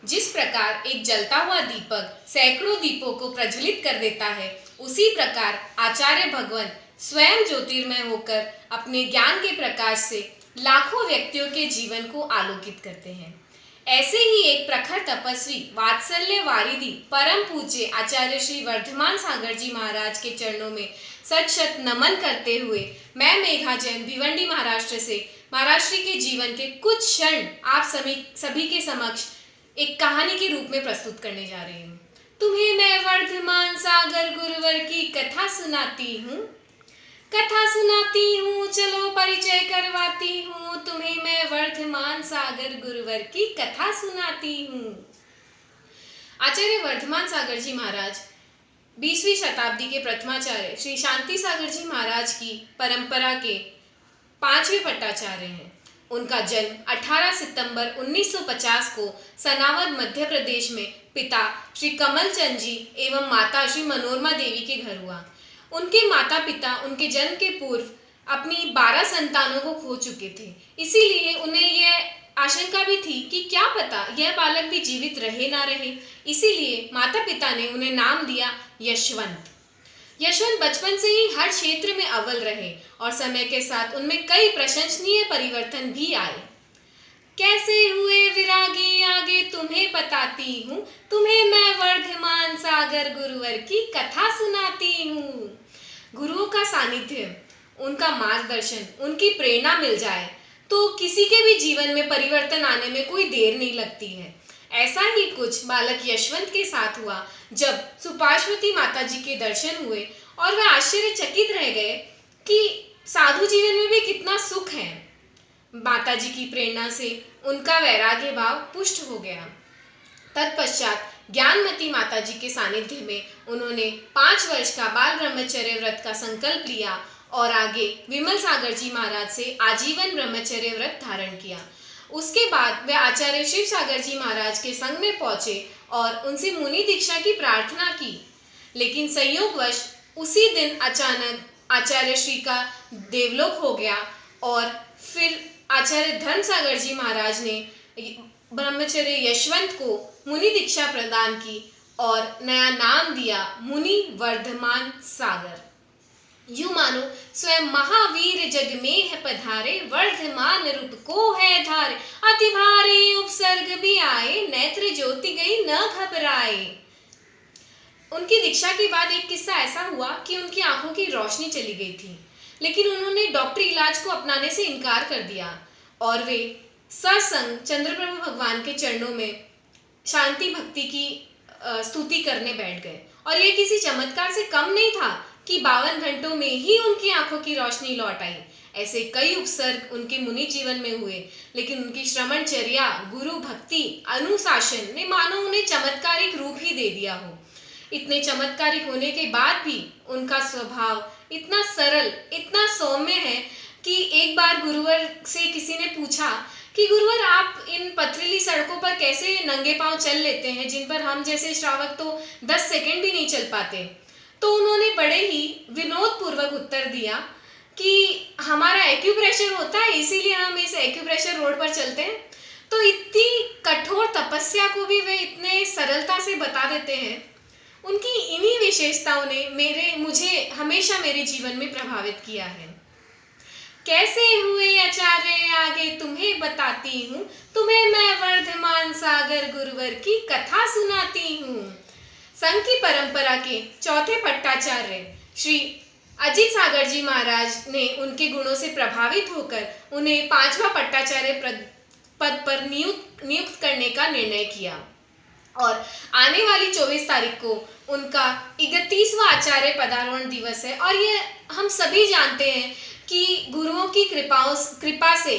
जिस प्रकार एक जलता हुआ दीपक सैकड़ों दीपों को प्रज्वलित कर देता है, उसी प्रकार आचार्य भगवान स्वयं ज्योतिर्मय होकर अपने ज्ञान के प्रकाश से लाखों व्यक्तियों के जीवन को आलोकित करते हैं। ऐसे ही एक प्रखर तपस्वी वात्सल्य वारिधि परम पूज्य आचार्य श्री वर्धमान सागर जी महाराज के चरणों में सत शत नमन करते हुए मैं मेघा जैन भिवंडी महाराष्ट्र से महाराष्ट्र के जीवन के कुछ क्षण आप सभी के समक्ष एक कहानी के रूप में प्रस्तुत करने जा रही हूँ। तुम्हें मैं वर्धमान सागर गुरुवर की कथा सुनाती हूँ, चलो परिचय करवाती हूँ। तुम्हें मैं वर्धमान सागर गुरुवर की कथा सुनाती हूँ। आचार्य वर्धमान सागर जी महाराज 20वीं शताब्दी के प्रथमाचार्य श्री शांति सागर जी महाराज की परंपरा के 5वें पट्टाचार्य हैं। उनका जन्म 18 सितंबर 1950 को सनावद मध्य प्रदेश में पिता श्री कमल चंद जी एवं माता श्री मनोरमा देवी के घर हुआ। उनके माता पिता उनके जन्म के पूर्व अपनी 12 संतानों को खो चुके थे, इसीलिए उन्हें यह आशंका भी थी कि क्या पता यह बालक भी जीवित रहे ना रहे। इसीलिए माता पिता ने उन्हें नाम दिया यशवंत। यशवंत बचपन से ही हर क्षेत्र में अव्वल रहे और समय के साथ उनमें कई प्रशंसनीय परिवर्तन भी आए। कैसे हुए विरागी आगे तुम्हें बताती हूँ, तुम्हें मैं वर्धमान सागर गुरुवर की कथा सुनाती हूँ। गुरुओं का सानिध्य, उनका मार्गदर्शन, उनकी प्रेरणा मिल जाए तो किसी के भी जीवन में परिवर्तन आने में कोई देर नहीं लगती है। ऐसा ही कुछ बालक यशवंत के साथ हुआ जब सुपार्श्वती माता जी के दर्शन हुए और वह आश्चर्यचकित रह गए कि साधु जीवन में भी कितना सुख है। माता जी की प्रेरणा से उनका वैराग्य भाव पुष्ट हो गया। तत्पश्चात ज्ञानमती माता जी के सानिध्य में उन्होंने 5 वर्ष का बाल ब्रह्मचर्य व्रत का संकल्प लिया और आगे विमल सागर जी महाराज से आजीवन ब्रह्मचर्य व्रत धारण किया। उसके बाद वे आचार्य शिव सागर जी महाराज के संग में पहुंचे और उनसे मुनि दीक्षा की प्रार्थना की, लेकिन संयोगवश उसी दिन अचानक आचार्य श्री का देवलोक हो गया और फिर आचार्य धर्म सागर जी महाराज ने ब्रह्मचर्य यशवंत को मुनि दीक्षा प्रदान की और नया नाम दिया मुनि वर्धमान सागर। यूं मानो स्वयं महावीर जग में है पधारे, वर्धमान रूप को है धारे, अति भारी उपसर्ग भी आए, नेत्र ज्योति गई न घबराए। उनकी दीक्षा के बाद एक किस्सा ऐसा हुआ कि उनकी आंखों की रोशनी चली गई थी, लेकिन उन्होंने डॉक्टरी इलाज को अपनाने से इनकार कर दिया और वे सत्संग चंद्रप्रभु भगवान के चरणों में शांति भक्ति की स्तुति करने बैठ गए। और ये किसी चमत्कार से कम नहीं था कि 52 घंटों में ही उनकी आंखों की रोशनी लौट आई। ऐसे कई उपसर्ग उनके मुनि जीवन में हुए, लेकिन उनकी श्रमणचर्या, गुरु भक्ति, अनुशासन ने मानो उन्हें चमत्कारिक रूप ही दे दिया हो। इतने चमत्कारिक होने के बाद भी उनका स्वभाव इतना सरल, इतना सौम्य है कि एक बार गुरुवर से किसी ने पूछा कि गुरुवर आप इन पथरीली सड़कों पर कैसे नंगे पांव चल लेते हैं, जिन पर हम जैसे श्रावक तो 10 सेकंड भी नहीं चल पाते। तो उन्होंने बड़े ही विनोद पूर्वक उत्तर दिया कि हमारा एक्यूप्रेशर होता है, इसीलिए हम इस एक्यूप्रेशर रोड पर चलते हैं। तो इतनी कठोर तपस्या को भी वे इतने सरलता से बता देते हैं। उनकी इन्हीं विशेषताओं ने मुझे हमेशा मेरे जीवन में प्रभावित किया है। कैसे हुए आचार्य आगे तुम्हें बताती हूँ, तुम्हें मैं वर्धमान सागर गुरुवर की कथा सुनाती हूँ। संघ की परंपरा के चौथे पट्टाचार्य श्री अजित सागर जी महाराज ने उनके गुणों से प्रभावित होकर उन्हें 5वां पट्टाचार्य पद पर नियुक्त करने का निर्णय किया और आने वाली 24 तारीख को उनका 31वां आचार्य पदारोहण दिवस है। और ये हम सभी जानते हैं कि गुरुओं की कृपा से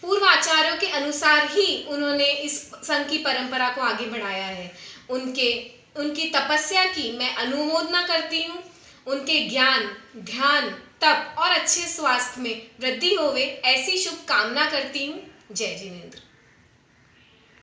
पूर्व आचार्यों के अनुसार ही उन्होंने इस संघ की परंपरा को आगे बढ़ाया है। उनकी तपस्या की मैं अनुमोदना करती हूँ। उनके ज्ञान, ध्यान, तप और अच्छे स्वास्थ्य में वृद्धि होवे ऐसी शुभ कामना करती हूँ। जय जिनेंद्र।